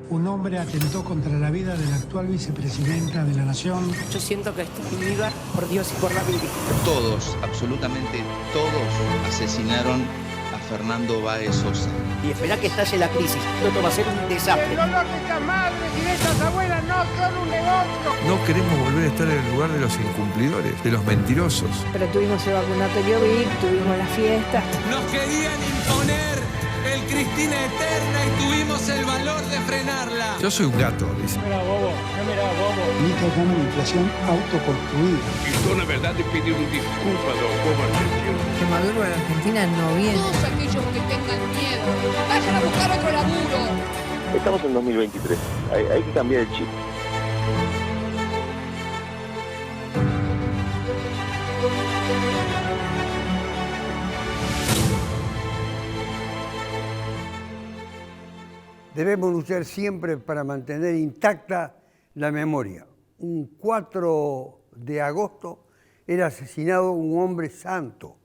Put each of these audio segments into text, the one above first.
Un hombre atentó contra la vida de la actual vicepresidenta de la Nación. Yo siento que estoy viva por Dios y por la Virgen. Todos, absolutamente todos, asesinaron a Fernando Báez Sosa. Y esperá que estalle la crisis. Esto va a ser un desastre. El dolor de estas madres y de estas abuelas no son un negocio. No queremos volver a estar en el lugar de los incumplidores, de los mentirosos. Pero tuvimos el vacunatorio VIP, tuvimos la fiesta. Nos querían imponer el Cristina Eterna y tuvimos el valor de frenarla. Yo soy un gato, dice. Mira, bobo, mira, bobo. Y que llaman inflación autoconstruida. Y son la verdad de pedir un disculpa a los bobo argentinos. Que Maduro en Argentina no viene. Todos aquellos que tengan miedo, vayan a buscar otro laburo. Estamos en 2023, hay que cambiar el chip. Debemos luchar siempre para mantener intacta la memoria. Un 4 de agosto era asesinado un hombre santo,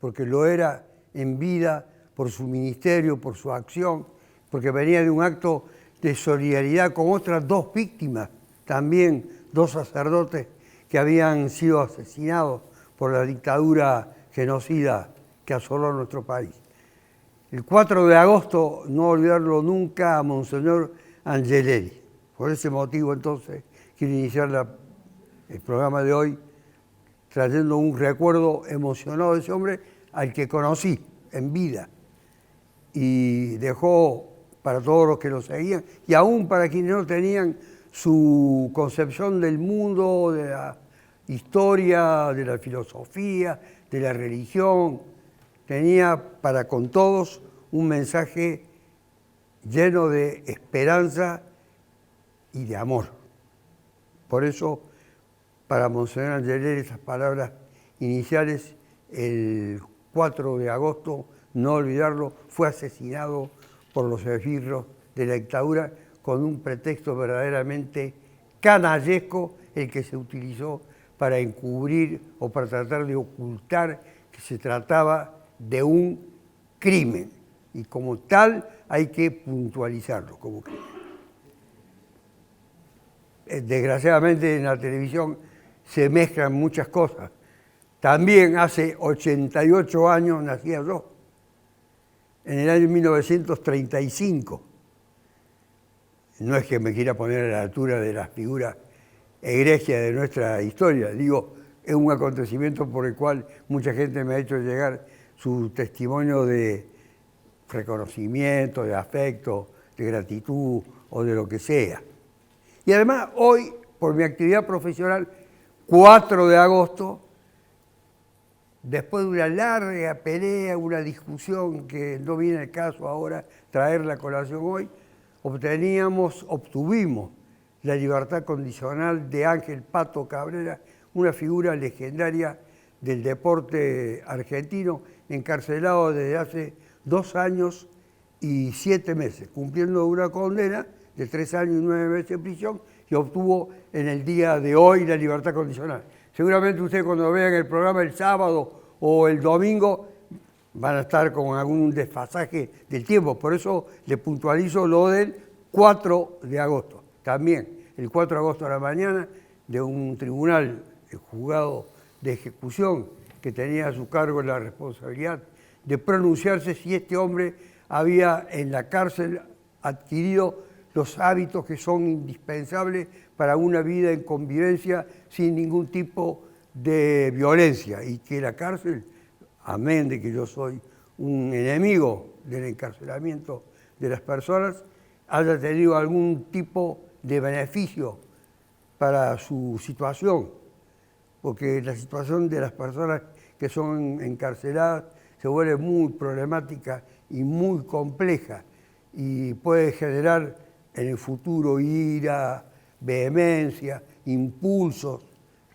porque lo era en vida por su ministerio, por su acción, porque venía de un acto de solidaridad con otras dos víctimas, también dos sacerdotes que habían sido asesinados por la dictadura genocida que asoló nuestro país. El 4 de agosto, no olvidarlo nunca, a Monseñor Angeleri. Por ese motivo, entonces, quiero iniciar el programa de hoy trayendo un recuerdo emocionado de ese hombre al que conocí en vida y dejó para todos los que lo seguían y aún para quienes no tenían su concepción del mundo, de la historia, de la filosofía, de la religión. Tenía para con todos un mensaje lleno de esperanza y de amor. Por eso, para Monseñor Angeleri, esas palabras iniciales, el 4 de agosto, no olvidarlo, fue asesinado por los esbirros de la dictadura con un pretexto verdaderamente canallesco, el que se utilizó para encubrir o para tratar de ocultar que se trataba de un crimen y como tal hay que puntualizarlo como crimen. Desgraciadamente en la televisión se mezclan muchas cosas. También hace 88 años nacía yo, en el año 1935. No es que me quiera poner a la altura de las figuras egregias de nuestra historia, digo, es un acontecimiento por el cual mucha gente me ha hecho llegar su testimonio de reconocimiento, de afecto, de gratitud o de lo que sea. Y además hoy, por mi actividad profesional, 4 de agosto, después de una larga pelea, una discusión que no viene al caso ahora traer la colación hoy, obtuvimos la libertad condicional de Ángel Pato Cabrera, una figura legendaria del deporte argentino, encarcelado desde hace 2 años y 7 meses, cumpliendo una condena de 3 años y 9 meses de prisión, y obtuvo en el día de hoy la libertad condicional. Seguramente ustedes cuando vean el programa el sábado o el domingo van a estar con algún desfasaje del tiempo, por eso le puntualizo lo del 4 de agosto. También el 4 de agosto a la mañana de un tribunal, el juzgado de ejecución, que tenía a su cargo la responsabilidad de pronunciarse si este hombre había en la cárcel adquirido los hábitos que son indispensables para una vida en convivencia sin ningún tipo de violencia y que la cárcel, amén de que yo soy un enemigo del encarcelamiento de las personas, haya tenido algún tipo de beneficio para su situación, porque la situación de las personas que son encarceladas se vuelve muy problemática y muy compleja y puede generar en el futuro ira, vehemencia, impulsos,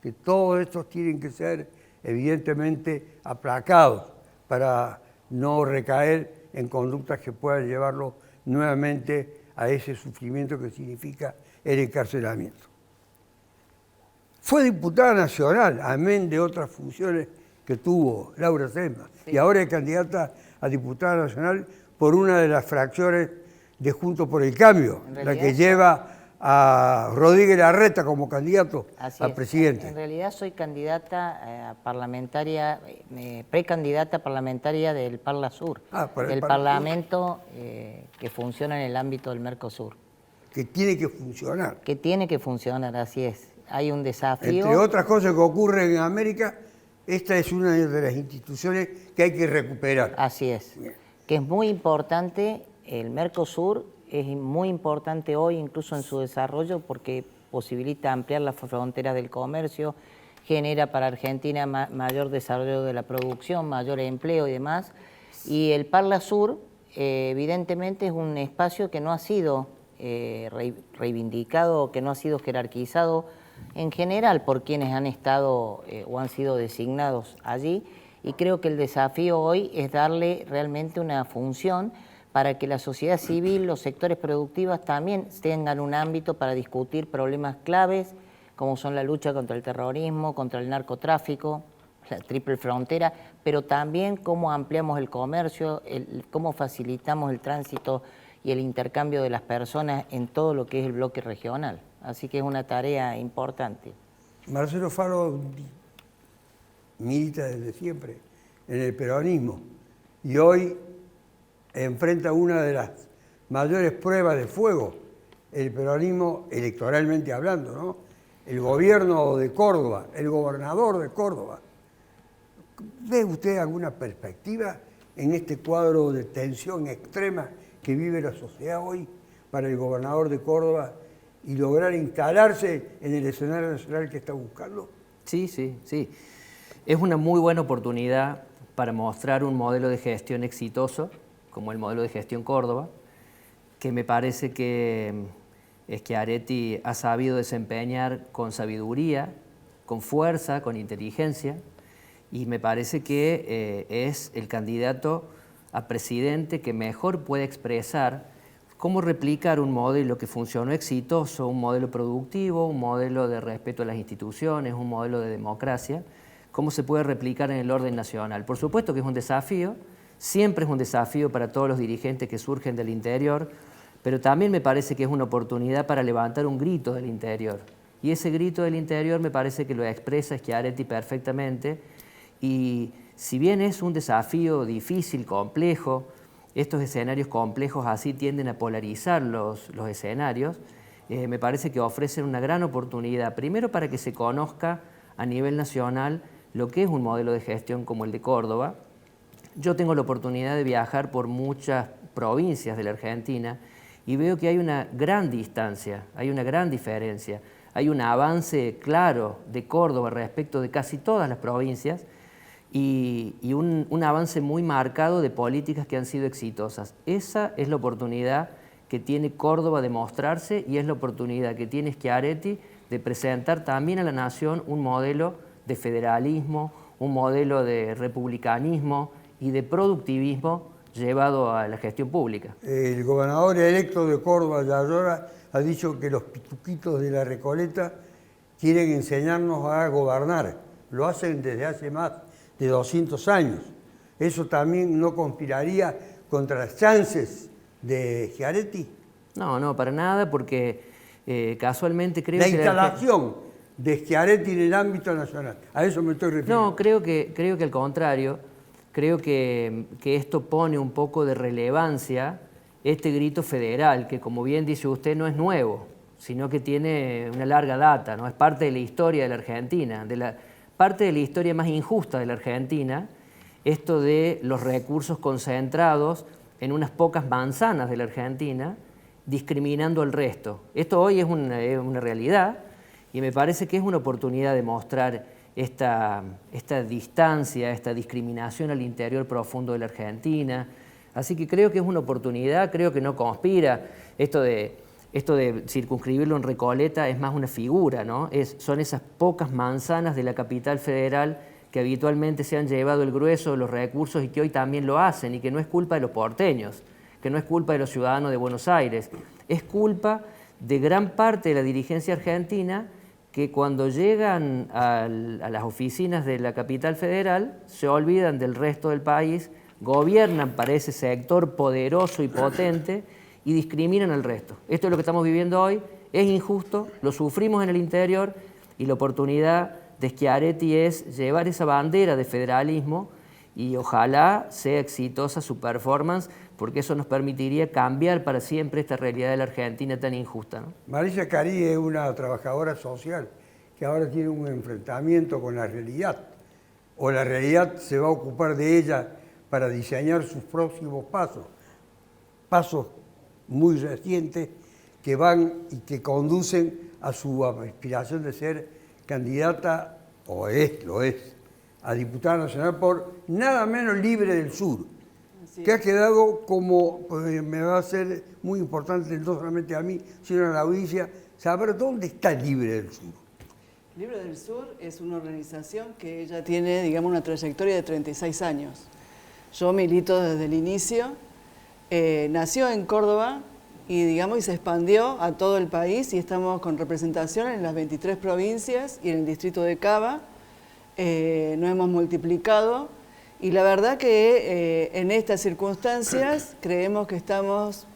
que todos estos tienen que ser evidentemente aplacados para no recaer en conductas que puedan llevarlo nuevamente a ese sufrimiento que significa el encarcelamiento. Fue diputada nacional, amén de otras funciones que tuvo Laura Sesma, sí. Y ahora es candidata a diputada nacional por una de las fracciones de Juntos por el Cambio, la que lleva a Rodríguez Larreta como candidato a presidente. En realidad soy candidata parlamentaria, precandidata parlamentaria del Parla Sur, del Parlamento que funciona en el ámbito del Mercosur. Que tiene que funcionar. Que tiene que funcionar, así es. Hay un desafío. Entre otras cosas que ocurren en América, esta es una de las instituciones que hay que recuperar. Así es. Bien. Que es muy importante, el Mercosur es muy importante hoy incluso en su desarrollo porque posibilita ampliar las fronteras del comercio, genera para Argentina mayor desarrollo de la producción, mayor empleo y demás. Y el Parla Sur evidentemente es un espacio que no ha sido reivindicado, que no ha sido jerarquizado en general por quienes han estado o han sido designados allí, y creo que el desafío hoy es darle realmente una función para que la sociedad civil, los sectores productivos también tengan un ámbito para discutir problemas claves como son la lucha contra el terrorismo, contra el narcotráfico, la triple frontera, pero también cómo ampliamos el comercio, cómo facilitamos el tránsito y el intercambio de las personas en todo lo que es el bloque regional. Así que es una tarea importante. Marcelo Faro milita desde siempre en el peronismo y hoy enfrenta una de las mayores pruebas de fuego, el peronismo electoralmente hablando, ¿no? El gobierno de Córdoba, el gobernador de Córdoba. ¿Ve usted alguna perspectiva en este cuadro de tensión extrema que vive la sociedad hoy para el gobernador de Córdoba y lograr instalarse en el escenario nacional que está buscando? Sí. Es una muy buena oportunidad para mostrar un modelo de gestión exitoso, como el modelo de gestión Córdoba, que me parece que Schiaretti ha sabido desempeñar con sabiduría, con fuerza, con inteligencia, y me parece que es el candidato a presidente que mejor puede expresar cómo replicar un modelo que funcionó exitoso, un modelo productivo, un modelo de respeto a las instituciones, un modelo de democracia, cómo se puede replicar en el orden nacional. Por supuesto que es un desafío, siempre es un desafío para todos los dirigentes que surgen del interior, pero también me parece que es una oportunidad para levantar un grito del interior. Y ese grito del interior me parece que lo expresa Schiaretti perfectamente, y si bien es un desafío difícil, complejo, estos escenarios complejos así tienden a polarizar los escenarios, me parece que ofrecen una gran oportunidad, primero para que se conozca a nivel nacional lo que es un modelo de gestión como el de Córdoba. Yo tengo la oportunidad de viajar por muchas provincias de la Argentina y veo que hay una gran distancia, hay una gran diferencia, hay un avance claro de Córdoba respecto de casi todas las provincias, y un avance muy marcado de políticas que han sido exitosas. Esa es la oportunidad que tiene Córdoba de mostrarse y es la oportunidad que tiene Schiaretti de presentar también a la nación un modelo de federalismo, un modelo de republicanismo y de productivismo llevado a la gestión pública. El gobernador electo de Córdoba, Yayora, ha dicho que los pituquitos de la Recoleta quieren enseñarnos a gobernar. Lo hacen desde hace más de 200 años. ¿Eso también no conspiraría contra las chances de Schiaretti? No, para nada, porque casualmente creo que... La instalación de Schiaretti en el ámbito nacional, a eso me estoy refiriendo. No, creo que al contrario, creo que esto pone un poco de relevancia este grito federal, que como bien dice usted no es nuevo, sino que tiene una larga data, ¿no? Es parte de la historia de la Argentina, parte de la historia más injusta de la Argentina, esto de los recursos concentrados en unas pocas manzanas de la Argentina, discriminando al resto. Esto hoy es una realidad y me parece que es una oportunidad de mostrar esta distancia, esta discriminación al interior profundo de la Argentina. Así que creo que es una oportunidad, creo que no conspira. Esto de circunscribirlo en Recoleta es más una figura, ¿no? Son esas pocas manzanas de la capital federal que habitualmente se han llevado el grueso de los recursos y que hoy también lo hacen, y que no es culpa de los porteños, que no es culpa de los ciudadanos de Buenos Aires, es culpa de gran parte de la dirigencia argentina que cuando llegan a las oficinas de la capital federal se olvidan del resto del país, gobiernan para ese sector poderoso y potente y discriminan al resto. Esto es lo que estamos viviendo hoy, es injusto, lo sufrimos en el interior y la oportunidad de Schiaretti es llevar esa bandera de federalismo y ojalá sea exitosa su performance, porque eso nos permitiría cambiar para siempre esta realidad de la Argentina tan injusta, ¿no? Marisa Carí es una trabajadora social que ahora tiene un enfrentamiento con la realidad, o la realidad se va a ocupar de ella para diseñar sus próximos pasos muy recientes que van y que conducen a su aspiración de ser candidata, lo es, a diputada nacional por nada menos Libre del Sur, que ha quedado como, pues me va a ser muy importante no solamente a mí, sino a la audiencia, saber dónde está Libre del Sur. Libre del Sur es una organización que ya tiene, digamos, una trayectoria de 36 años. Yo milito desde el inicio, nació en Córdoba y, digamos, y se expandió a todo el país y estamos con representación en las 23 provincias y en el distrito de Cava. Nos hemos multiplicado y la verdad que en estas circunstancias creemos que estamos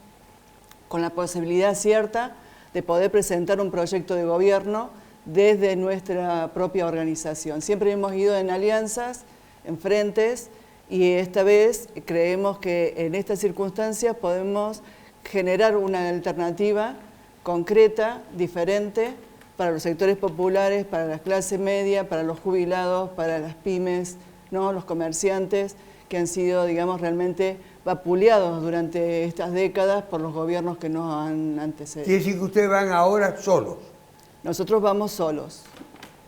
con la posibilidad cierta de poder presentar un proyecto de gobierno desde nuestra propia organización. Siempre hemos ido en alianzas, en frentes, y esta vez creemos que en estas circunstancias podemos generar una alternativa concreta, diferente, para los sectores populares, para la clase media, para los jubilados, para las pymes, ¿no? Los comerciantes, que han sido, digamos, realmente vapuleados durante estas décadas por los gobiernos que nos han antecedido. Quiere decir que ustedes van ahora solos. Nosotros vamos solos,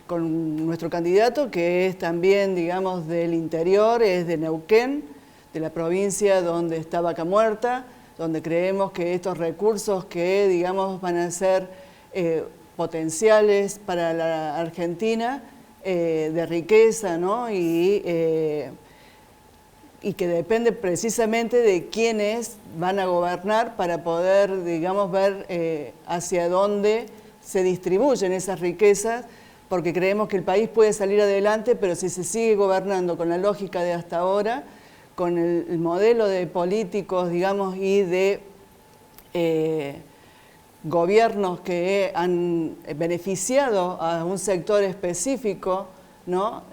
con nuestro candidato que es también, digamos, del interior, es de Neuquén, de la provincia donde está Vaca Muerta, donde creemos que estos recursos que, digamos, van a ser potenciales para la Argentina, de riqueza, ¿no? Y que depende precisamente de quiénes van a gobernar para poder, digamos, ver hacia dónde se distribuyen esas riquezas, porque creemos que el país puede salir adelante, pero si se sigue gobernando con la lógica de hasta ahora, con el modelo de políticos, digamos, y de gobiernos que han beneficiado a un sector específico, ¿no?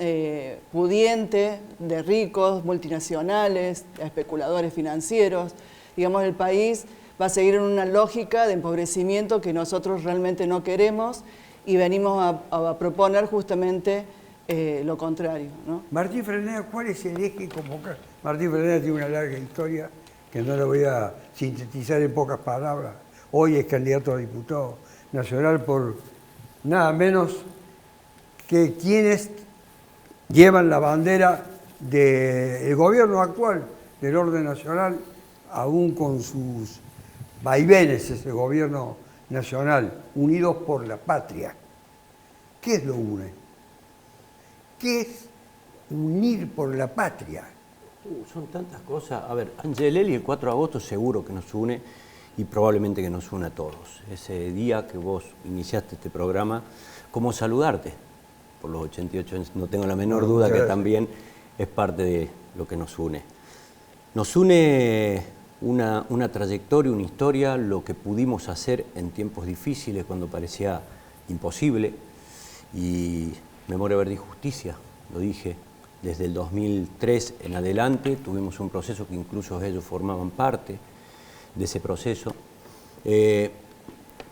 Pudiente, de ricos, multinacionales, especuladores financieros, digamos, el país va a seguir en una lógica de empobrecimiento que nosotros realmente no queremos y venimos a proponer justamente lo contrario, ¿no? Martín Freneda, ¿cuál es el eje convocar? Martín Freneda tiene una larga historia que no la voy a sintetizar en pocas palabras. Hoy es candidato a diputado nacional por nada menos que quienes llevan la bandera del gobierno actual del orden nacional, aún con sus vaivenes, ese gobierno nacional, Unidos por la Patria. ¿Qué es lo une? ¿Qué es unir por la patria? Son tantas cosas. A ver, Angelelli el 4 de agosto seguro que nos une y probablemente que nos une a todos. Ese día que vos iniciaste este programa, ¿cómo saludarte? Por los 88 años, no tengo la menor duda que también es parte de lo que nos une. Nos une una trayectoria, una historia, lo que pudimos hacer en tiempos difíciles cuando parecía imposible. Y Memoria Verde y Justicia, lo dije, desde el 2003 en adelante tuvimos un proceso que incluso ellos formaban parte de ese proceso.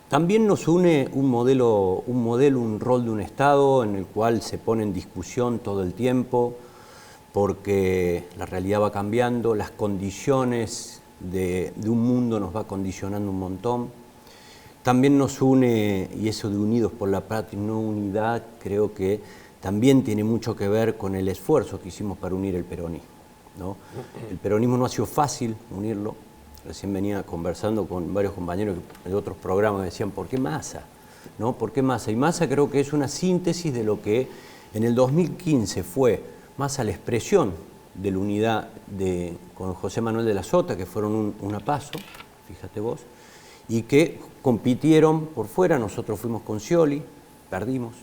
También nos une un rol de un Estado en el cual se pone en discusión todo el tiempo porque la realidad va cambiando, las condiciones de un mundo nos va condicionando un montón. También nos une, y eso de Unidos por la Patria, no unidad, creo que también tiene mucho que ver con el esfuerzo que hicimos para unir el peronismo, ¿no? El peronismo no ha sido fácil unirlo. Recién venía conversando con varios compañeros de otros programas que decían, ¿por qué Massa? ¿No? ¿Por qué Massa? Y Massa creo que es una síntesis de lo que en el 2015 fue Massa la expresión de la unidad con José Manuel de la Sota, que fueron una paso, fíjate vos, y que compitieron por fuera. Nosotros fuimos con Scioli, perdimos.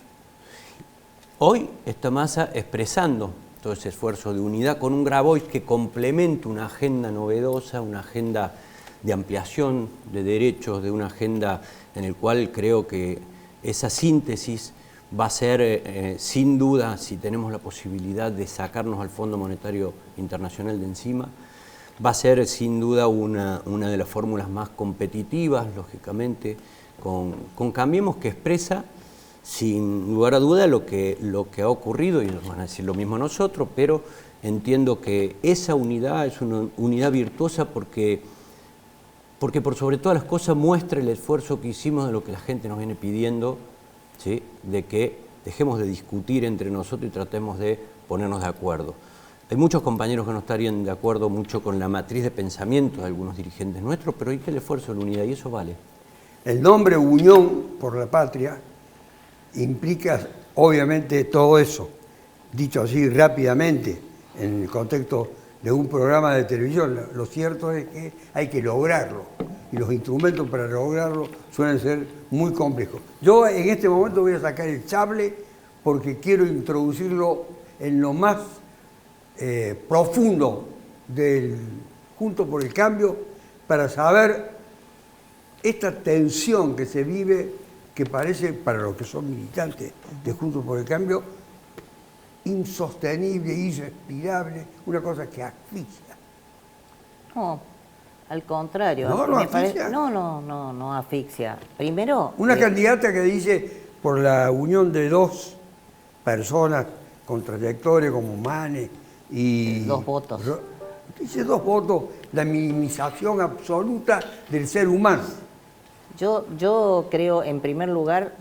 Hoy está Massa expresando todo ese esfuerzo de unidad con un Grabois que complementa una agenda novedosa, una agenda de ampliación de derechos, de una agenda en el cual creo que esa síntesis va a ser, sin duda, si tenemos la posibilidad de sacarnos al Fondo Monetario Internacional de encima, va a ser sin duda una de las fórmulas más competitivas, lógicamente, con Cambiemos, que expresa sin lugar a duda lo que ha ocurrido, y nos van a decir lo mismo nosotros, pero entiendo que esa unidad es una unidad virtuosa porque por sobre todas las cosas muestra el esfuerzo que hicimos de lo que la gente nos viene pidiendo, ¿sí? De que dejemos de discutir entre nosotros y tratemos de ponernos de acuerdo. Hay muchos compañeros que no estarían de acuerdo mucho con la matriz de pensamiento de algunos dirigentes nuestros, pero hay que el esfuerzo de la unidad y eso vale. El nombre Unión por la Patria implica obviamente todo eso, dicho así rápidamente en el contexto de un programa de televisión. Lo cierto es que hay que lograrlo y los instrumentos para lograrlo suelen ser muy complejos. Yo en este momento voy a sacar el sable porque quiero introducirlo en lo más profundo del Juntos por el Cambio para saber esta tensión que se vive, que parece, para los que son militantes de Juntos por el Cambio, insostenible, irrespirable, una cosa que asfixia. No, al contrario. ¿No asfixia? No asfixia. Primero... Una candidata que dice, por la unión de dos personas con trayectoria como Mane y... 2 votos. Dice 2 votos, la minimización absoluta del ser humano. Yo creo, en primer lugar,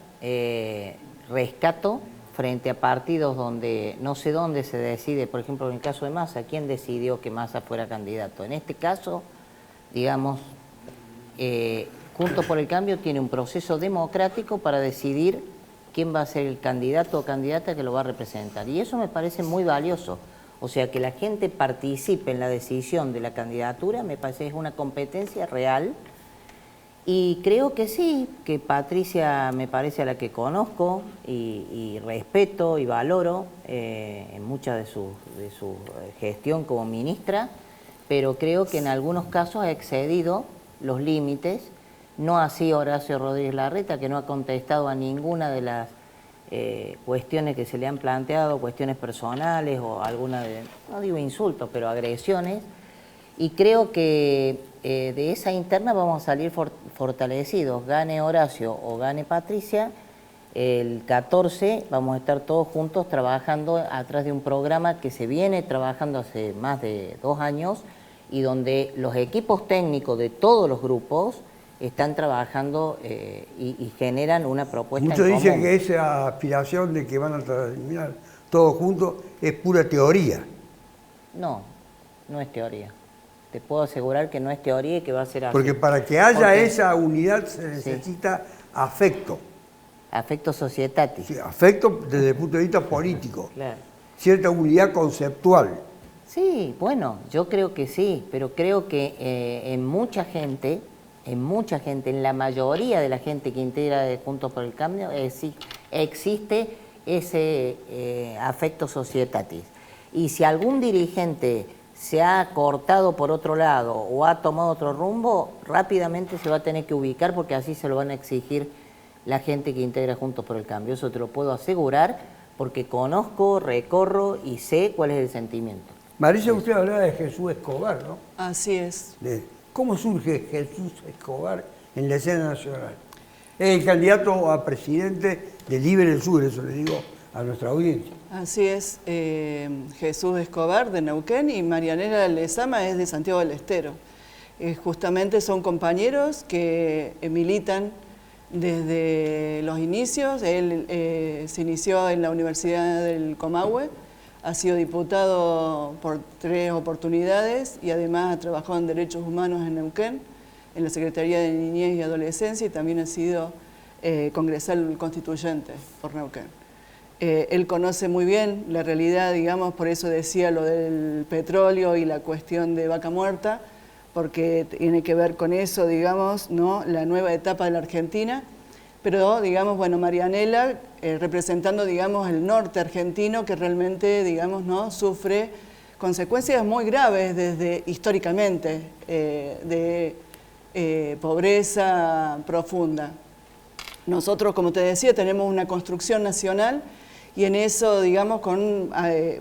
rescato frente a partidos donde no sé dónde se decide, por ejemplo, en el caso de Massa, ¿quién decidió que Massa fuera candidato? En este caso, digamos, Juntos por el Cambio tiene un proceso democrático para decidir quién va a ser el candidato o candidata que lo va a representar. Y eso me parece muy valioso. O sea, que la gente participe en la decisión de la candidatura, me parece que es una competencia real. Y creo que sí, que Patricia me parece a la que conozco y respeto y valoro en mucha de su gestión como ministra, pero creo que en algunos casos ha excedido los límites, no así Horacio Rodríguez Larreta, que no ha contestado a ninguna de las cuestiones que se le han planteado, cuestiones personales o alguna de, no digo insultos, pero agresiones, y creo que de esa interna vamos a salir fortalecidos, gane Horacio o gane Patricia. El 14 vamos a estar todos juntos trabajando atrás de un programa que se viene trabajando hace más de 2 años y donde los equipos técnicos de todos los grupos están trabajando y generan una propuesta Muchos en común. dicen que esa aspiración de que van a terminar todos juntos es pura teoría. No, no es teoría. Te puedo asegurar que no es teoría y que va a ser así. Porque para que haya esa unidad se necesita afecto. Afecto societatis. Sí, afecto desde el punto de vista político. Claro. Cierta unidad conceptual. Sí, bueno, yo creo que sí, pero creo que en mucha gente, en la mayoría de la gente que integra de Juntos por el Cambio, existe ese afecto societatis. Y si algún dirigente se ha cortado por otro lado o ha tomado otro rumbo, rápidamente se va a tener que ubicar porque así se lo van a exigir la gente que integra Juntos por el Cambio. Eso te lo puedo asegurar porque conozco, recorro y sé cuál es el sentimiento. Marisa, usted hablaba de Jesús Escobar, ¿no? Así es. ¿Cómo surge Jesús Escobar en la escena nacional? Es el candidato a presidente de Libre del Sur, eso le digo a nuestra audiencia. Así es, Jesús Escobar de Neuquén y Marianela Lezama es de Santiago del Estero. Justamente son compañeros que militan desde los inicios. Él se inició en la Universidad del Comahue, ha sido diputado por 3 oportunidades y además ha trabajado en Derechos Humanos en Neuquén, en la Secretaría de Niñez y Adolescencia y también ha sido congresal constituyente por Neuquén. Él conoce muy bien la realidad, digamos, por eso decía lo del petróleo y la cuestión de Vaca Muerta, porque tiene que ver con eso, digamos, ¿no? La nueva etapa de la Argentina, pero, digamos, bueno, Marianela, representando, digamos, el norte argentino, que realmente, digamos, ¿no? Sufre consecuencias muy graves desde históricamente de pobreza profunda. Nosotros, como te decía, tenemos una construcción nacional y en eso, digamos, con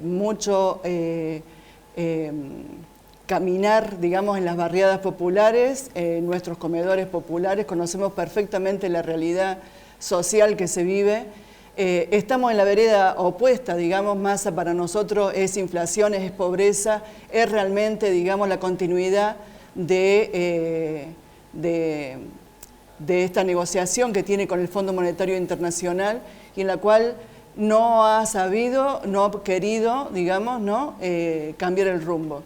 mucho caminar, digamos, en las barriadas populares, en nuestros comedores populares, conocemos perfectamente la realidad social que se vive. Estamos en la vereda opuesta, digamos, masa para nosotros es inflación, es pobreza, es realmente, digamos, la continuidad de esta negociación que tiene con el Fondo Monetario Internacional y en la cual no ha sabido, no ha querido, digamos, ¿no? Cambiar el rumbo.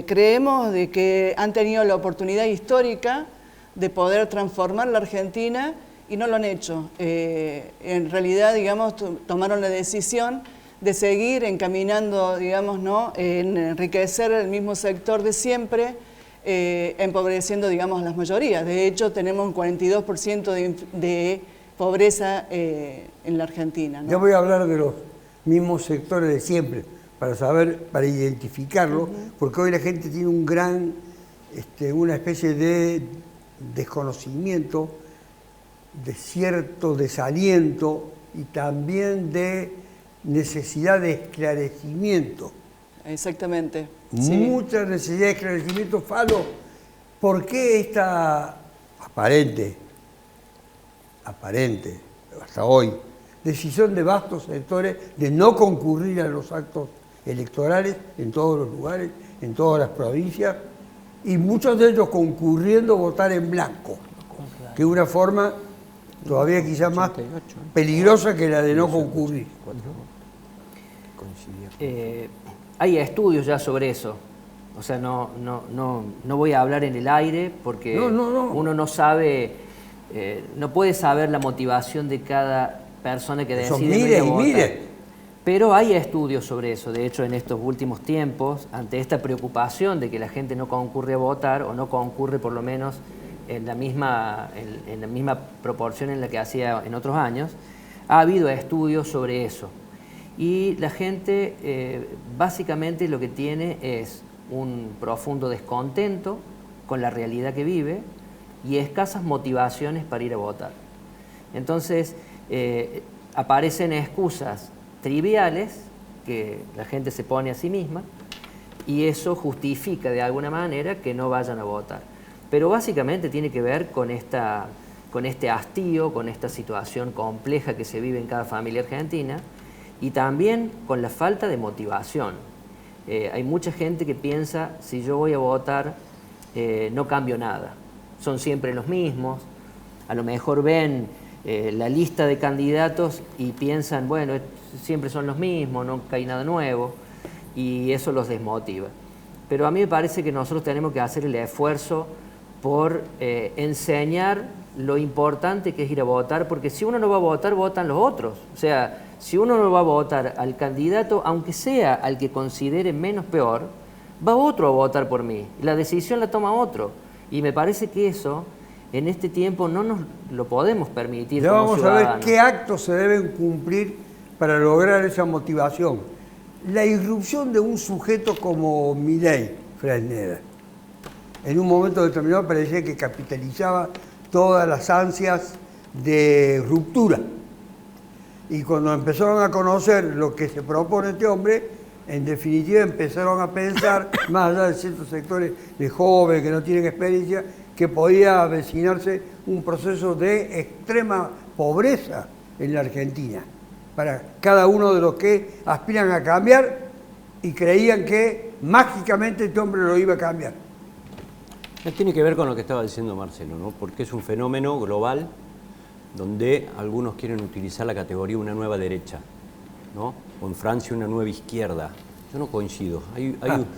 Creemos de que han tenido la oportunidad histórica de poder transformar la Argentina y no lo han hecho. En realidad, digamos, tomaron la decisión de seguir encaminando, digamos, ¿no? En enriquecer el mismo sector de siempre, empobreciendo, digamos, a las mayorías. De hecho, tenemos un 42% de pobreza en la Argentina, ¿no? Yo voy a hablar de los mismos sectores de siempre, para saber, para identificarlo, porque hoy la gente tiene un gran, una especie de desconocimiento, de cierto desaliento y también de necesidad de esclarecimiento. Exactamente. Mucha necesidad de esclarecimiento, Falo. ¿Por qué esta aparente, hasta hoy, decisión de vastos sectores de no concurrir a los actos electorales en todos los lugares, en todas las provincias, y muchos de ellos concurriendo a votar en blanco, que es una forma todavía quizás más peligrosa que la de no concurrir? Hay estudios ya sobre eso. O sea, no voy a hablar en el aire porque uno no sabe, no puede saber la motivación de cada persona que decide no ir a votar. Pero hay estudios sobre eso. De hecho, en estos últimos tiempos, ante esta preocupación de que la gente no concurre a votar o no concurre por lo menos en la misma proporción en la que hacía en otros años, ha habido estudios sobre eso. Y la gente básicamente lo que tiene es un profundo descontento con la realidad que vive y escasas motivaciones para ir a votar. Entonces aparecen excusas triviales que la gente se pone a sí misma y eso justifica de alguna manera que no vayan a votar. Pero básicamente tiene que ver con este hastío, con esta situación compleja que se vive en cada familia argentina y también con la falta de motivación. Hay mucha gente que piensa, si yo voy a votar, no cambio nada. Son siempre los mismos, a lo mejor ven la lista de candidatos y piensan, bueno, siempre son los mismos, no hay nada nuevo, y eso los desmotiva. Pero a mí me parece que nosotros tenemos que hacer el esfuerzo por enseñar lo importante que es ir a votar, porque si uno no va a votar, votan los otros. O sea, si uno no va a votar al candidato, aunque sea al que considere menos peor, va otro a votar por mí. La decisión la toma otro. Y me parece que eso, en este tiempo, no nos lo podemos permitir. Ya como vamos ciudadanos. a ver qué actos se deben cumplir para lograr esa motivación. La irrupción de un sujeto como Milei, Fresneda, en un momento determinado parecía que capitalizaba todas las ansias de ruptura. Y cuando empezaron a conocer lo que se propone este hombre, en definitiva empezaron a pensar, más allá de ciertos sectores de jóvenes que no tienen experiencia, que podía avecinarse un proceso de extrema pobreza en la Argentina, para cada uno de los que aspiran a cambiar y creían que mágicamente este hombre lo iba a cambiar. Tiene que ver con lo que estaba diciendo Marcelo, ¿no? Porque es un fenómeno global donde algunos quieren utilizar la categoría una nueva derecha, ¿no? O en Francia una nueva izquierda. Yo no coincido.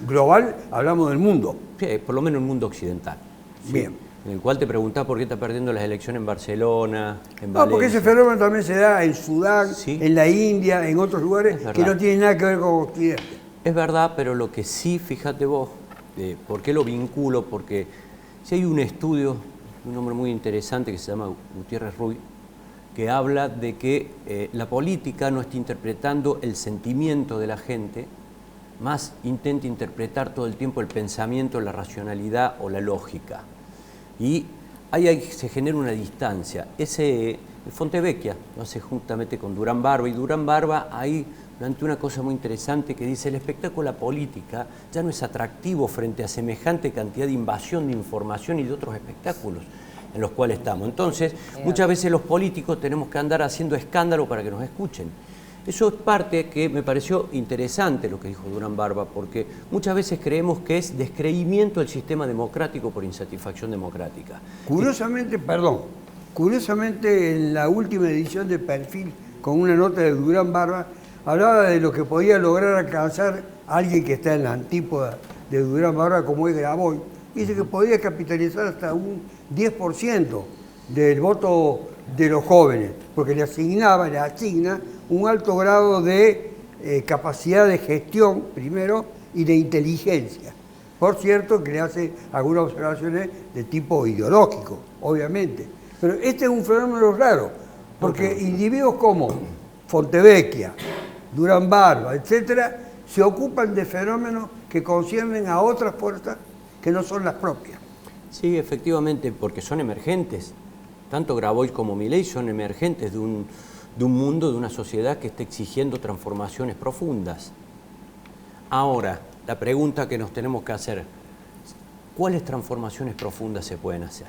Global, hablamos del mundo. Sí, por lo menos el mundo occidental. ¿Sí? Bien. En el cual te preguntás por qué está perdiendo las elecciones en Barcelona, en Valencia. No, porque ese fenómeno también se da en Sudán, ¿sí?, en la India, en otros lugares que no tienen nada que ver con Occidente. Es verdad, pero lo que sí, fíjate vos, ¿por qué lo vinculo? Porque si hay un estudio, un hombre muy interesante que se llama Gutiérrez Ruy, que habla de que la política no está interpretando el sentimiento de la gente, más intenta interpretar todo el tiempo el pensamiento, la racionalidad o la lógica. Y ahí se genera una distancia. Fontevecchia lo hace juntamente con Durán Barba, y Durán Barba ahí plantea una cosa muy interesante que dice: el espectáculo, la política, ya no es atractivo frente a semejante cantidad de invasión de información y de otros espectáculos en los cuales estamos. Entonces, muchas veces los políticos tenemos que andar haciendo escándalo para que nos escuchen. Eso es parte que me pareció interesante lo que dijo Durán Barba, porque muchas veces creemos que es descreimiento del sistema democrático por insatisfacción democrática. Curiosamente en la última edición de Perfil, con una nota de Durán Barba, hablaba de lo que podía lograr alcanzar alguien que está en la antípoda de Durán Barba, como es Graboy. Dice que podía capitalizar hasta un 10% del voto de los jóvenes, porque le asigna un alto grado de capacidad de gestión, primero, y de inteligencia. Por cierto, que le hace algunas observaciones de tipo ideológico, obviamente. Pero este es un fenómeno raro, porque individuos como Fontevecchia, Durán Barba, etcétera, se ocupan de fenómenos que conciernen a otras fuerzas que no son las propias. Sí, efectivamente, porque son emergentes. Tanto Graboy como Milei son emergentes de un mundo, de una sociedad que está exigiendo transformaciones profundas. Ahora, la pregunta que nos tenemos que hacer: ¿cuáles transformaciones profundas se pueden hacer?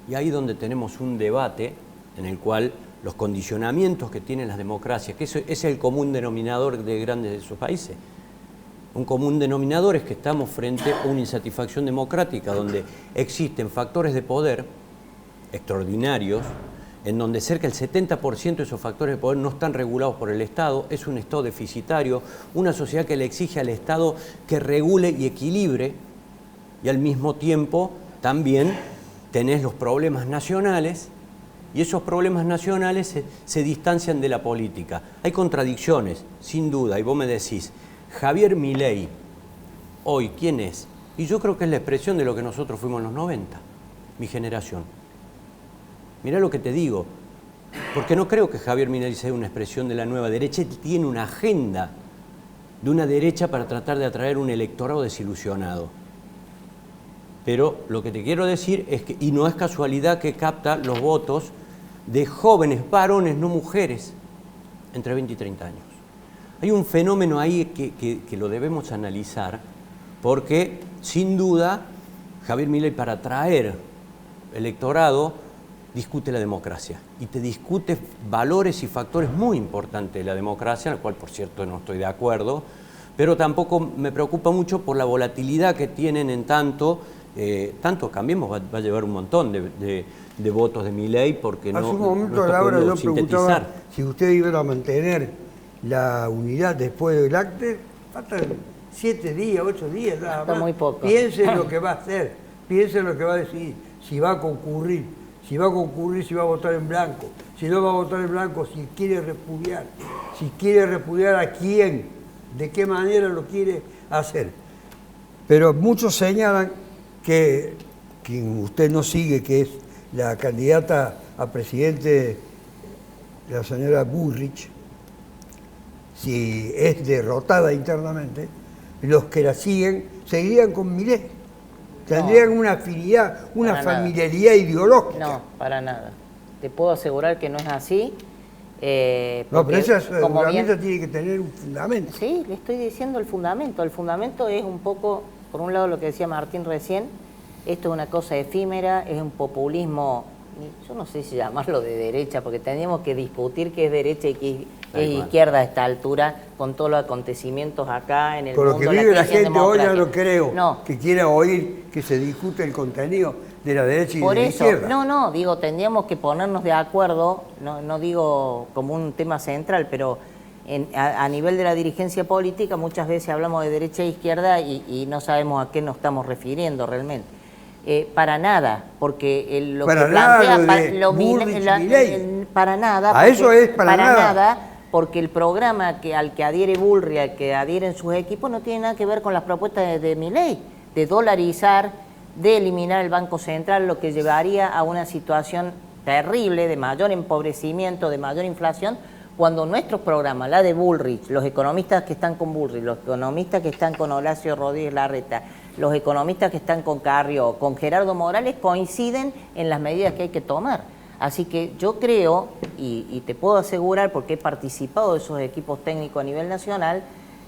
Y ahí donde tenemos un debate en el cual los condicionamientos que tienen las democracias, que eso es el común denominador de grandes de esos países. Un común denominador es que estamos frente a una insatisfacción democrática donde existen factores de poder extraordinarios, en donde cerca del 70% de esos factores de poder no están regulados por el Estado, es un Estado deficitario, una sociedad que le exige al Estado que regule y equilibre, y al mismo tiempo también tenés los problemas nacionales, y esos problemas nacionales se distancian de la política. Hay contradicciones, sin duda, y vos me decís, Javier Milei, hoy, ¿quién es? Y yo creo que es la expresión de lo que nosotros fuimos en los 90, mi generación. Mirá lo que te digo, porque no creo que Javier Milei sea una expresión de la nueva derecha. Él tiene una agenda de una derecha para tratar de atraer un electorado desilusionado. Pero lo que te quiero decir es que, y no es casualidad que capta los votos de jóvenes varones, no mujeres, entre 20 y 30 años. Hay un fenómeno ahí que lo debemos analizar, porque sin duda Javier Milei, para atraer electorado, discute la democracia y te discute valores y factores muy importantes de la democracia, en el cual por cierto no estoy de acuerdo, pero tampoco me preocupa mucho por la volatilidad que tienen en tanto Cambiemos va a llevar un montón de votos de Milei, porque Hace un momento, Laura, yo preguntaba si usted iba a mantener la unidad después del acto. Faltan 7 días, 8 días, nada más. Muy poco. Piense en lo que va a hacer, piense en lo que va a decidir, si va a concurrir, si va a votar en blanco, si no va a votar en blanco, si quiere repudiar a quién, de qué manera lo quiere hacer. Pero muchos señalan que quien usted no sigue, que es la candidata a presidente, la señora Bullrich, si es derrotada internamente, los que la siguen seguirían con Milei. Tendrían una afinidad, una familiaridad ideológica. No, para nada. Te puedo asegurar que no es así. No, pero esa herramienta tiene que tener un fundamento. Sí, le estoy diciendo el fundamento. El fundamento es un poco, por un lado, lo que decía Martín recién, esto es una cosa efímera, es un populismo, yo no sé si llamarlo de derecha, porque tendríamos que discutir qué es derecha y qué es izquierda a esta altura, con todos los acontecimientos acá en el mundo. Con lo que vive la gente hoy, ya no creo que quiera oír que se discute el contenido de la derecha y de la izquierda. No, digo, tendríamos que ponernos de acuerdo, no digo como un tema central, pero a nivel de la dirigencia política muchas veces hablamos de derecha e izquierda y no sabemos a qué nos estamos refiriendo realmente. Para nada, porque lo para que nada plantea para nada, a eso es para nada, porque el programa al que adhiere Bullrich, al que adhieren sus equipos, no tiene nada que ver con las propuestas de Milei, de dolarizar, de eliminar el Banco Central, lo que llevaría a una situación terrible de mayor empobrecimiento, de mayor inflación, cuando nuestros programas, la de Bullrich, los economistas que están con Bullrich, los economistas que están con Horacio Rodríguez Larreta, los economistas que están con Carrió, con Gerardo Morales, coinciden en las medidas que hay que tomar. Así que yo creo, y te puedo asegurar, porque he participado de esos equipos técnicos a nivel nacional,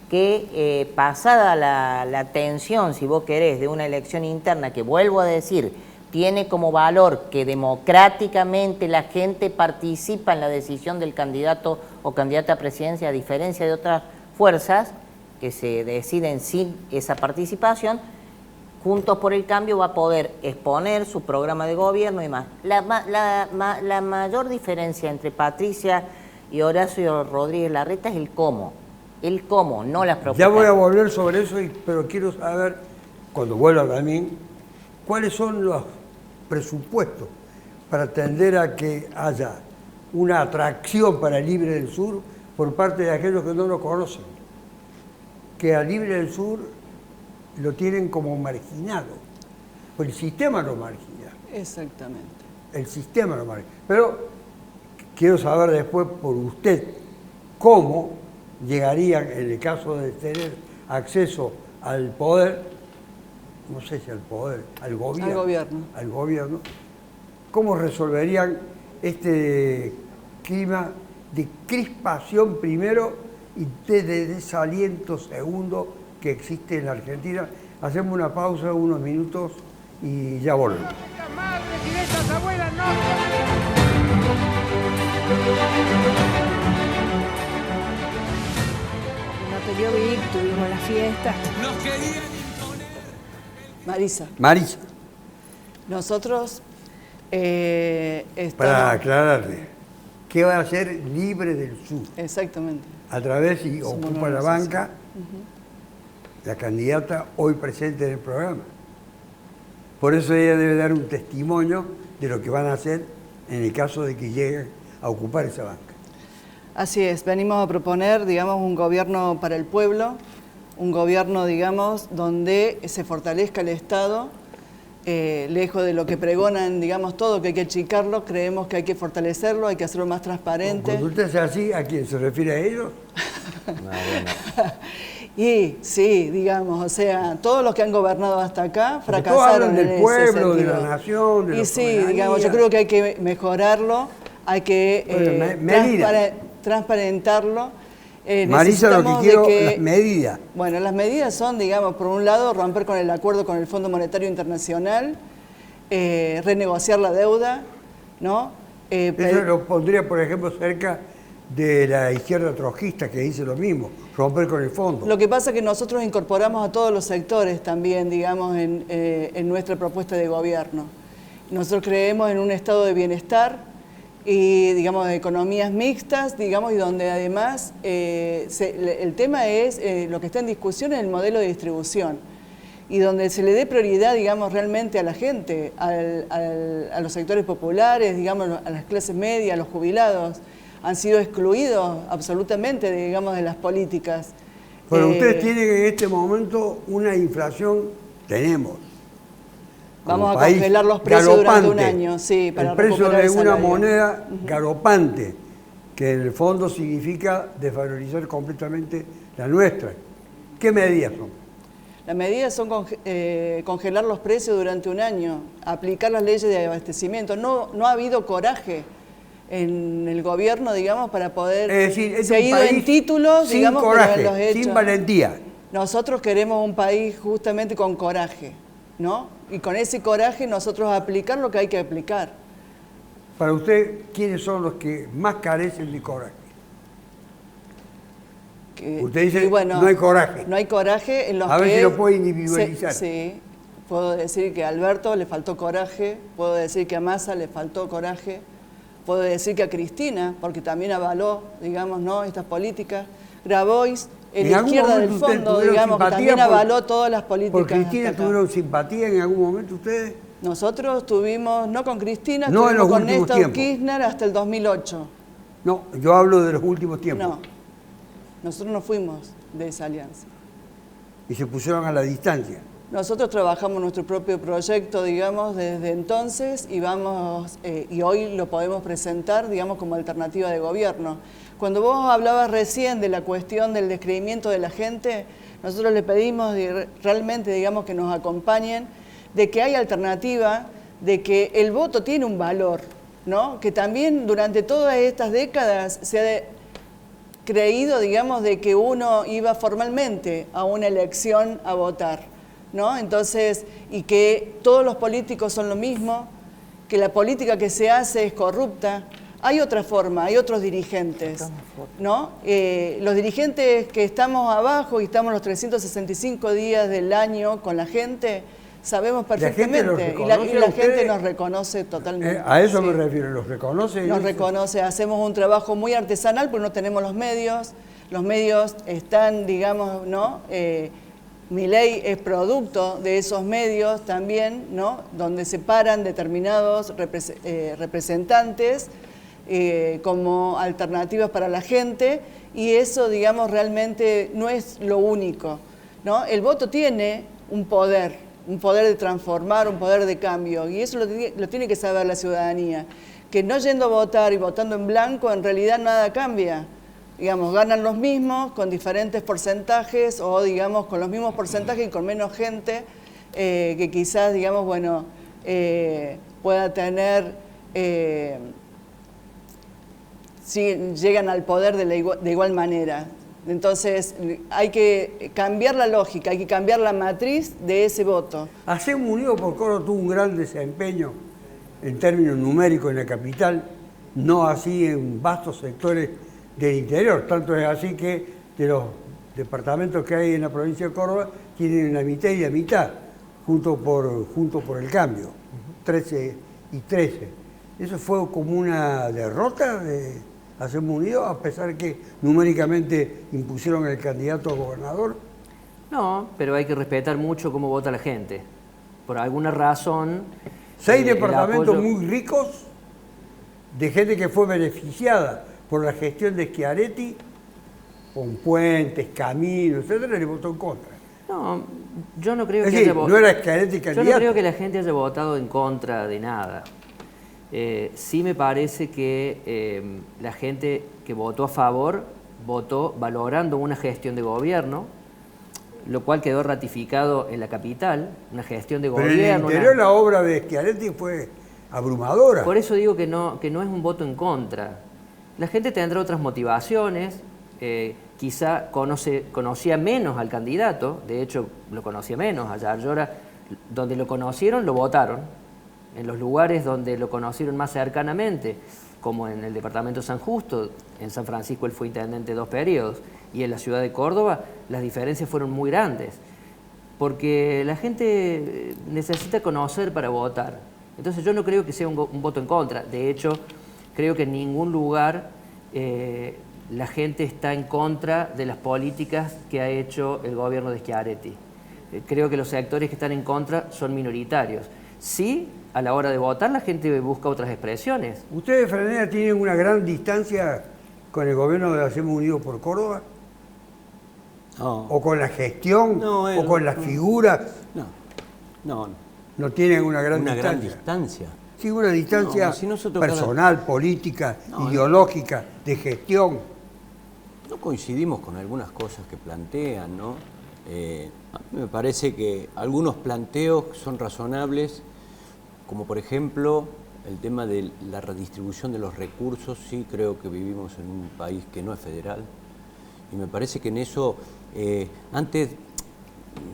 que pasada la tensión, si vos querés, de una elección interna, que vuelvo a decir, tiene como valor que democráticamente la gente participa en la decisión del candidato o candidata a presidencia, a diferencia de otras fuerzas que se deciden sin esa participación. Juntos por el Cambio va a poder exponer su programa de gobierno y más. La mayor diferencia entre Patricia y Horacio Rodríguez Larreta es el cómo, no las propuestas. Ya voy a volver sobre eso, pero quiero saber, cuando vuelva también, cuáles son los presupuestos para atender a que haya una atracción para Libre del Sur por parte de aquellos que no lo conocen, que a Libre del Sur lo tienen como marginado, pues el sistema lo margina. Exactamente. El sistema lo margina. Pero quiero saber después por usted cómo llegarían, en el caso de tener acceso al poder, no sé si al poder, al gobierno, ¿cómo resolverían este clima de crispación primero y de desaliento segundo que existe en la Argentina? Hacemos una pausa, unos minutos y ya volvemos. No te dio vivir, tuvimos la fiesta. Nos querían. Marisa. Marisa. Nosotros para aclararle, ¿qué va a hacer Libre del Sur? Exactamente. A través, y ocupa la banca, la candidata hoy presente en el programa. Por eso ella debe dar un testimonio de lo que van a hacer en el caso de que lleguen a ocupar esa banca. Así es, venimos a proponer, digamos, un gobierno para el pueblo, un gobierno, digamos, donde se fortalezca el Estado, lejos de lo que pregonan, digamos, todo, que hay que achicarlo, creemos que hay que fortalecerlo, hay que hacerlo más transparente. Cuando usted sea así, ¿a quién se refiere a ellos? Y sí, digamos, o sea, todos los que han gobernado hasta acá Porque fracasaron todos hablan del pueblo, de la nación, de la sí, digamos, yo creo que hay que mejorarlo, hay que transparentarlo. Marisa, lo que quiero, las medidas. Bueno, las medidas son, digamos, por un lado, romper con el acuerdo con el Fondo Monetario Internacional, renegociar la deuda, ¿no? Eso lo pondría, por ejemplo, cerca de la izquierda trotskista, que dice lo mismo, romper con el fondo. Lo que pasa es que nosotros incorporamos a todos los sectores también, digamos, en nuestra propuesta de gobierno. Nosotros creemos en un estado de bienestar y, digamos, de economías mixtas, digamos, y donde además el tema es, lo que está en discusión es el modelo de distribución, y donde se le dé prioridad, digamos, realmente a la gente, a los sectores populares, digamos, a las clases medias, a los jubilados. Han sido excluidos absolutamente, digamos, de las políticas. Pero ustedes tienen en este momento una inflación, tenemos. Vamos a congelar los precios durante un año, sí, para recuperar el precio de una moneda galopante, que en el fondo significa desvalorizar completamente la nuestra. ¿Qué medidas son? Las medidas son congelar los precios durante un año, aplicar las leyes de abastecimiento. No ha habido coraje en el gobierno, digamos, para poder... Es decir, se ha ido en títulos, sin digamos, coraje, pero en los hechos. sin valentía. Nosotros queremos un país justamente con coraje, ¿no? Y con ese coraje nosotros aplicar lo que hay que aplicar. Para usted, ¿quiénes son los que más carecen de coraje? Usted dice, bueno, no hay coraje. No hay coraje en los que... A ver si lo puede individualizar. Sí, puedo decir que a Alberto le faltó coraje, puedo decir que a Massa le faltó coraje, puedo decir que a Cristina, porque también avaló, digamos, ¿no?, estas políticas. Grabois, en la izquierda del fondo, digamos, que también avaló todas las políticas. ¿Por Cristina tuvieron simpatía en algún momento ustedes? Nosotros tuvimos, no con Cristina, no estuvimos con Néstor tiempos. Kirchner hasta el 2008. No, yo hablo de los últimos tiempos. No, nosotros no fuimos de esa alianza. Y se pusieron a la distancia. Nosotros trabajamos nuestro propio proyecto, digamos, desde entonces y y hoy lo podemos presentar, digamos, como alternativa de gobierno. Cuando vos hablabas recién de la cuestión del descreimiento de la gente, nosotros le pedimos realmente, digamos, que nos acompañen, de que hay alternativa, de que el voto tiene un valor, ¿no? Que también durante todas estas décadas se ha creído, digamos, de que uno iba formalmente a una elección a votar, ¿no? Entonces, y que todos los políticos son lo mismo, que la política que se hace es corrupta. Hay otra forma, hay otros dirigentes, ¿no? Los dirigentes que estamos abajo y estamos los 365 días del año con la gente, sabemos perfectamente y la gente nos reconoce totalmente. A eso me refiero, ¿los reconoce? Nos reconoce, hacemos un trabajo muy artesanal porque no tenemos los medios están, digamos, ¿no? Milei es producto de esos medios también, ¿no? Donde se paran determinados representantes como alternativas para la gente, y eso, digamos, realmente no es lo único, ¿no? El voto tiene un poder de transformar, un poder de cambio, y eso lo tiene que saber la ciudadanía, que no yendo a votar y votando en blanco, en realidad nada cambia. Digamos, ganan los mismos con diferentes porcentajes o, digamos, con los mismos porcentajes y con menos gente que quizás, digamos, bueno, pueda tener, si llegan al poder de igual manera. Entonces, hay que cambiar la lógica, hay que cambiar la matriz de ese voto. Hacemos Unidos por Córdoba tuvo un gran desempeño en términos numéricos en la capital, no así en vastos sectores del interior. Tanto es así que de los departamentos que hay en la provincia de Córdoba tienen la mitad y la mitad, junto por el cambio, 13 y 13. Eso fue como una derrota de Hacemos Unidos, a pesar que numéricamente impusieron el candidato a gobernador. No, pero hay que respetar mucho cómo vota la gente. Por alguna razón... 6 departamentos muy ricos de gente que fue beneficiada por la gestión de Schiaretti, con puentes, caminos, etcétera, le votó en contra. No, yo no creo que haya no era Schiaretti candidato. Yo no creo que la gente haya votado en contra de nada. Sí me parece que la gente que votó a favor votó valorando una gestión de gobierno, lo cual quedó ratificado en la capital, una gestión de gobierno. Pero en el interior la obra de Schiaretti fue abrumadora. Por eso digo que no es un voto en contra. La gente tendrá otras motivaciones, quizá conocía menos al candidato, de hecho lo conocía menos, a Yarlora, donde lo conocieron lo votaron. En los lugares donde lo conocieron más cercanamente, como en el departamento de San Justo, en San Francisco él fue intendente 2 periodos, y en la ciudad de Córdoba las diferencias fueron muy grandes, porque la gente necesita conocer para votar. Entonces yo no creo que sea un voto en contra. De hecho, creo que en ningún lugar la gente está en contra de las políticas que ha hecho el gobierno de Schiaretti. Creo que los sectores que están en contra son minoritarios. Sí, a la hora de votar la gente busca otras expresiones. ¿Ustedes, Franela, tienen una gran distancia con el gobierno de Hacemos Unidos por Córdoba? No. ¿O con la gestión? No, ¿o con las figuras? No. ¿No tienen una gran distancia? Sí, una distancia personal, política, ideológica, de gestión. No coincidimos con algunas cosas que plantean, ¿no? A mí me parece que algunos planteos son razonables, como por ejemplo el tema de la redistribución de los recursos. Sí creo que vivimos en un país que no es federal, y me parece que en eso, antes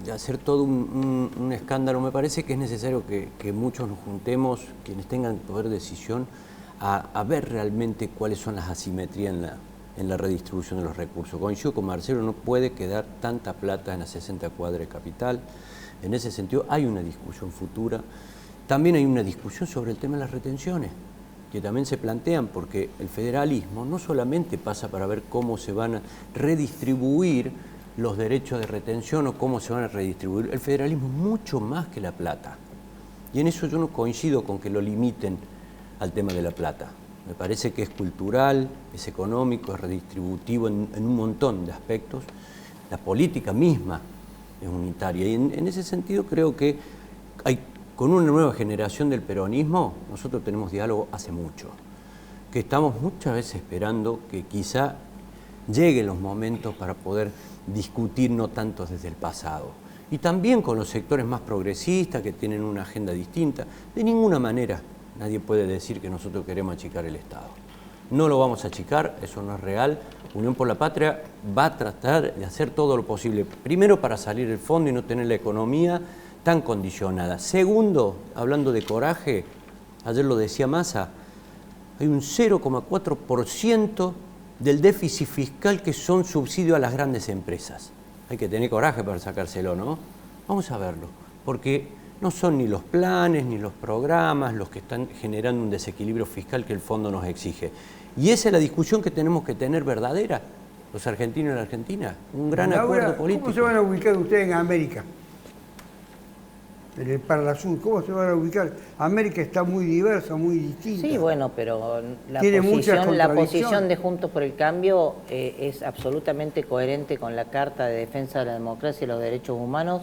de hacer todo un escándalo, me parece que es necesario que muchos nos juntemos, quienes tengan poder de decisión, a ver realmente cuáles son las asimetrías en la redistribución de los recursos. Coincido con Marcelo, no puede quedar tanta plata en las 60 cuadras de capital. En ese sentido hay una discusión futura. También hay una discusión sobre el tema de las retenciones, que también se plantean, porque el federalismo no solamente pasa para ver cómo se van a redistribuir los derechos de retención o cómo se van a redistribuir. El federalismo es mucho más que la plata. Y en eso yo no coincido con que lo limiten al tema de la plata. Me parece que es cultural, es económico, es redistributivo en un montón de aspectos. La política misma es unitaria. Y en ese sentido creo que con una nueva generación del peronismo nosotros tenemos diálogo hace mucho. que estamos muchas veces esperando que quizá lleguen los momentos para poder discutir no tanto desde el pasado. Y también con los sectores más progresistas que tienen una agenda distinta. De ninguna manera nadie puede decir que nosotros queremos achicar el Estado. No lo vamos a achicar, eso no es real. Unión por la Patria va a tratar de hacer todo lo posible. Primero, para salir del fondo y no tener la economía tan condicionada. Segundo, hablando de coraje, ayer lo decía Massa, hay un 0,4% del déficit fiscal que son subsidios a las grandes empresas. Hay que tener coraje para sacárselo, ¿no? Vamos a verlo, porque no son ni los planes ni los programas los que están generando un desequilibrio fiscal que el fondo nos exige. Y esa es la discusión que tenemos que tener verdadera, los argentinos y la Argentina, un gran acuerdo político. ¿Cómo se van a ubicar ustedes en América? En el Parla Sur, ¿cómo se van a ubicar? América está muy diversa, muy distinta. Sí, bueno, pero la posición de Juntos por el Cambio es absolutamente coherente con la Carta de Defensa de la Democracia y los Derechos Humanos,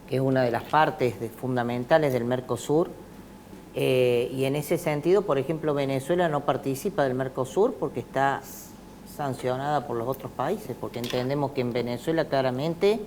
que es una de las partes fundamentales del Mercosur. Y en ese sentido, por ejemplo, Venezuela no participa del Mercosur porque está sancionada por los otros países, porque entendemos que en Venezuela claramente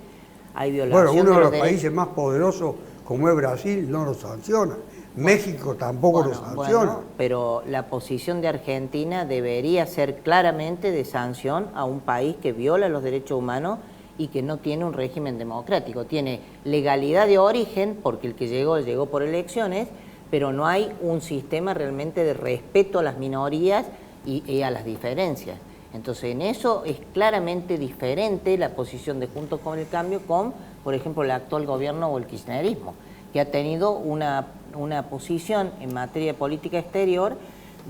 hay violación de los derechos. Bueno, uno de los países más poderosos como es Brasil no lo sanciona. México tampoco lo sanciona. Bueno, pero la posición de Argentina debería ser claramente de sanción a un país que viola los derechos humanos y que no tiene un régimen democrático. Tiene legalidad de origen, porque el que llegó por elecciones, pero no hay un sistema realmente de respeto a las minorías y a las diferencias. Entonces, en eso es claramente diferente la posición de Juntos con el Cambio con, por ejemplo, el actual gobierno o el kirchnerismo, que ha tenido una posición en materia de política exterior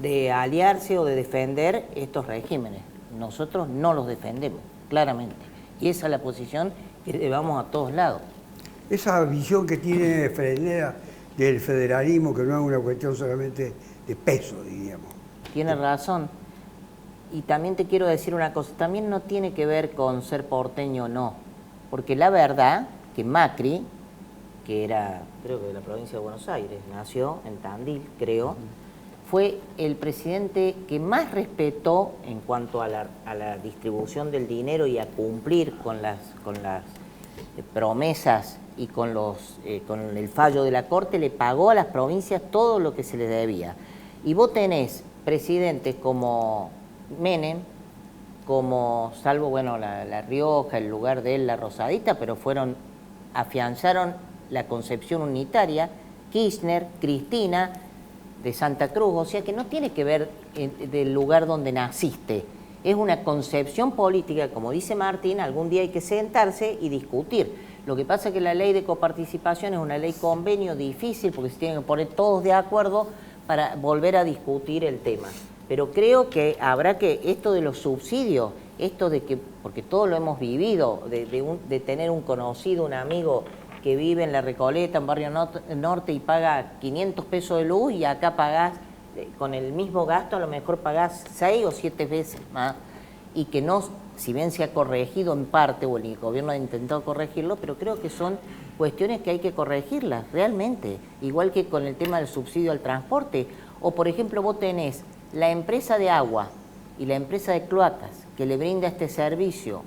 de aliarse o de defender estos regímenes. Nosotros no los defendemos, claramente. Y esa es la posición que llevamos a todos lados. Esa visión que tiene Fresneda del federalismo, que no es una cuestión solamente de peso, diríamos. Tiene razón. Y también te quiero decir una cosa, también no tiene que ver con ser porteño o no, porque la verdad que Macri, que era, creo que de la provincia de Buenos Aires, nació en Tandil, creo, fue el presidente que más respetó en cuanto a la distribución del dinero y a cumplir con las promesas y con el fallo de la Corte, le pagó a las provincias todo lo que se les debía. Y vos tenés presidentes como Menem, como, salvo, bueno, la Rioja, el lugar de él, la Rosadita, pero afianzaron la concepción unitaria, Kirchner, Cristina, de Santa Cruz, o sea que no tiene que ver del lugar donde naciste, es una concepción política, como dice Martín, algún día hay que sentarse y discutir. Lo que pasa es que la ley de coparticipación es una ley convenio difícil, porque se tienen que poner todos de acuerdo para volver a discutir el tema. Pero creo que habrá que, esto de los subsidios, esto de que, porque todos lo hemos vivido, de tener un conocido, un amigo que vive en La Recoleta, en Barrio Norte, y paga 500 pesos de luz, y acá pagás, con el mismo gasto, a lo mejor pagás 6 o 7 veces más, y que no, si bien se ha corregido en parte, o el gobierno ha intentado corregirlo, pero creo que son cuestiones que hay que corregirlas realmente, igual que con el tema del subsidio al transporte, o por ejemplo vos tenés la empresa de agua y la empresa de cloacas que le brinda este servicio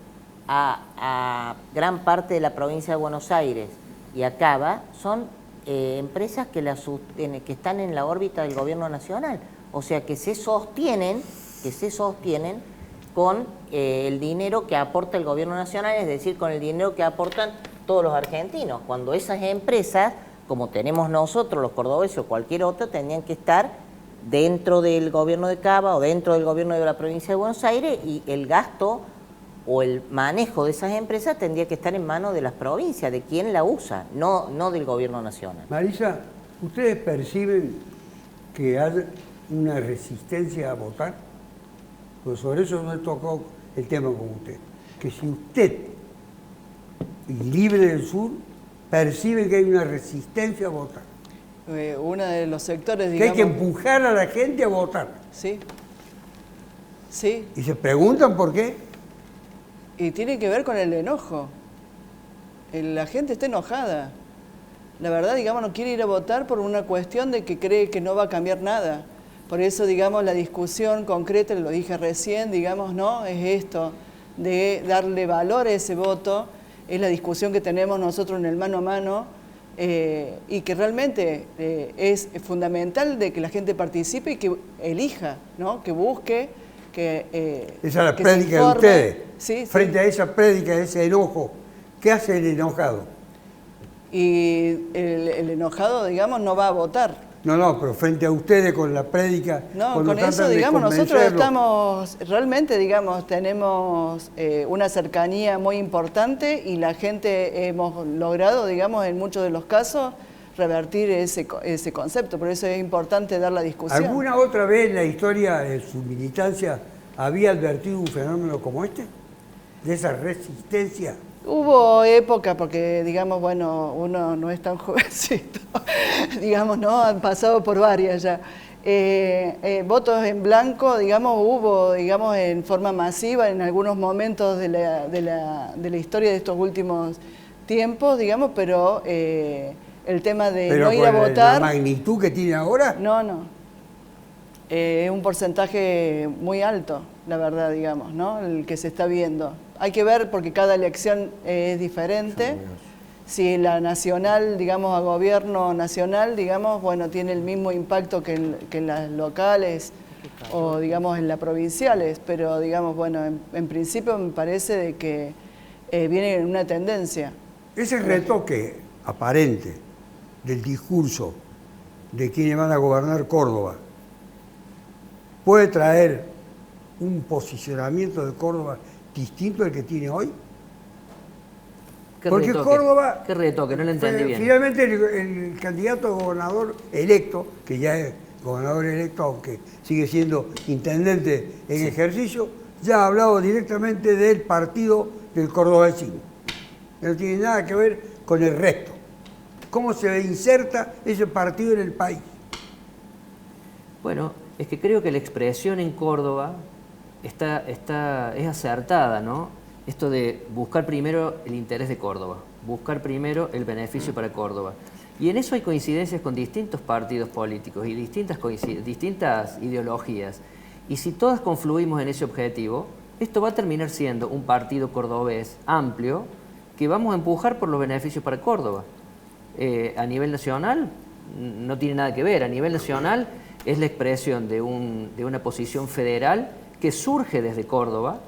a gran parte de la provincia de Buenos Aires y a Cava, son empresas que están en la órbita del gobierno nacional, o sea que se sostienen con el dinero que aporta el gobierno nacional, es decir, con el dinero que aportan todos los argentinos, cuando esas empresas, como tenemos nosotros los cordobeses o cualquier otra, tendrían que estar dentro del gobierno de Cava o dentro del gobierno de la provincia de Buenos Aires, y el gasto o el manejo de esas empresas tendría que estar en manos de las provincias, de quien la usa, no del gobierno nacional. Marisa, ¿ustedes perciben que hay una resistencia a votar? Pues sobre eso no he tocado el tema con usted. Que si usted y Libre del Sur percibe que hay una resistencia a votar. Uno de los sectores, digamos, que hay que empujar a la gente a votar. Sí. Sí. ¿Y se preguntan por qué? Y tiene que ver con el enojo. La gente está enojada. La verdad, digamos, no quiere ir a votar por una cuestión de que cree que no va a cambiar nada. Por eso, digamos, la discusión concreta, lo dije recién, digamos, ¿no? Es esto, de darle valor a ese voto, es la discusión que tenemos nosotros en el mano a mano, y que realmente es fundamental de que la gente participe y que elija, ¿no? Que busque, que esa es la que prédica de ustedes. Sí, frente a esa prédica, a ese enojo, ¿qué hace el enojado? Y el enojado, digamos, no va a votar. No, pero frente a ustedes con la prédica... No, con eso, digamos, nosotros estamos, realmente, digamos, tenemos una cercanía muy importante y la gente hemos logrado, digamos, en muchos de los casos, revertir ese concepto. Por eso es importante dar la discusión. ¿Alguna otra vez en la historia de su militancia había advertido un fenómeno como este? ¿De esa resistencia? Hubo época, porque digamos, bueno, uno no es tan jovencito, digamos, ¿no? Han pasado por varias ya. Votos en blanco, digamos, hubo, digamos, en forma masiva en algunos momentos de la historia de estos últimos tiempos, digamos, pero el tema de no ir a votar... ¿La magnitud que tiene ahora? No. Es un porcentaje muy alto, la verdad, digamos, ¿no? El que se está viendo. Hay que ver porque cada elección es diferente. Si la nacional, digamos, a gobierno nacional, digamos, bueno, tiene el mismo impacto que en las locales o, digamos, en las provinciales, pero, digamos, bueno, en principio me parece de que viene en una tendencia. Ese retoque aparente del discurso de quienes van a gobernar Córdoba puede traer un posicionamiento de Córdoba distinto al que tiene hoy. Porque Córdoba... ¿Qué retoque? No lo entendí bien. Finalmente el candidato a gobernador electo, que ya es gobernador electo, aunque sigue siendo intendente en ejercicio, ya ha hablado directamente del partido del cordobesismo. No tiene nada que ver con el resto. ¿Cómo se inserta ese partido en el país? Bueno, es que creo que la expresión en Córdoba es acertada, ¿no? Esto de buscar primero el interés de Córdoba, buscar primero el beneficio para Córdoba. Y en eso hay coincidencias con distintos partidos políticos y distintas ideologías. Y si todas confluimos en ese objetivo, esto va a terminar siendo un partido cordobés amplio que vamos a empujar por los beneficios para Córdoba. A nivel nacional no tiene nada que ver. A nivel nacional es la expresión de una posición federal que surge desde Córdoba,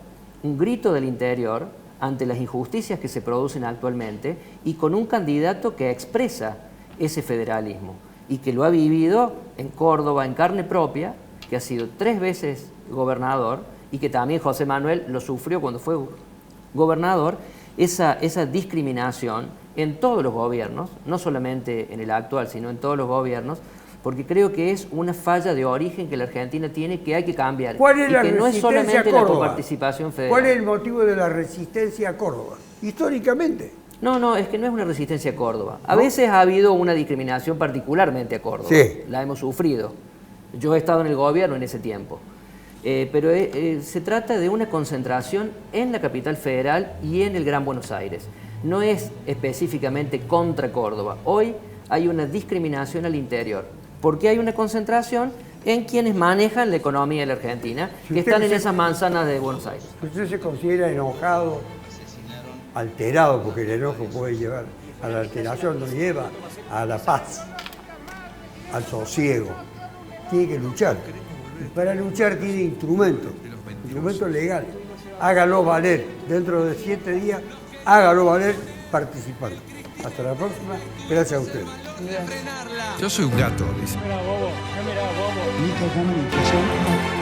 un grito del interior ante las injusticias que se producen actualmente y con un candidato que expresa ese federalismo y que lo ha vivido en Córdoba en carne propia, que ha sido 3 veces gobernador y que también José Manuel lo sufrió cuando fue gobernador, esa discriminación en todos los gobiernos, no solamente en el actual, sino en todos los gobiernos, porque creo que es una falla de origen que la Argentina tiene que hay que cambiar. ¿Cuál es y la que no es resistencia solamente a Córdoba? la coparticipación federal. ¿Cuál es el motivo de la resistencia a Córdoba? Históricamente. No, es que no es una resistencia a Córdoba. A veces ha habido una discriminación particularmente a Córdoba. Sí. La hemos sufrido. Yo he estado en el gobierno en ese tiempo. Pero se trata de una concentración en la capital federal y en el Gran Buenos Aires. No es específicamente contra Córdoba. Hoy hay una discriminación al interior. Porque hay una concentración en quienes manejan la economía de la Argentina, que están en esas manzanas de Buenos Aires. ¿Usted se considera enojado, alterado, porque el enojo puede llevar a la alteración, no lleva a la paz, al sosiego? Tiene que luchar. Y para luchar tiene instrumentos legales. Hágalo valer. Dentro de 7 días, hágalo valer participando. Hasta la próxima. Gracias a ustedes. Yo soy un gato, dice. Comunicación.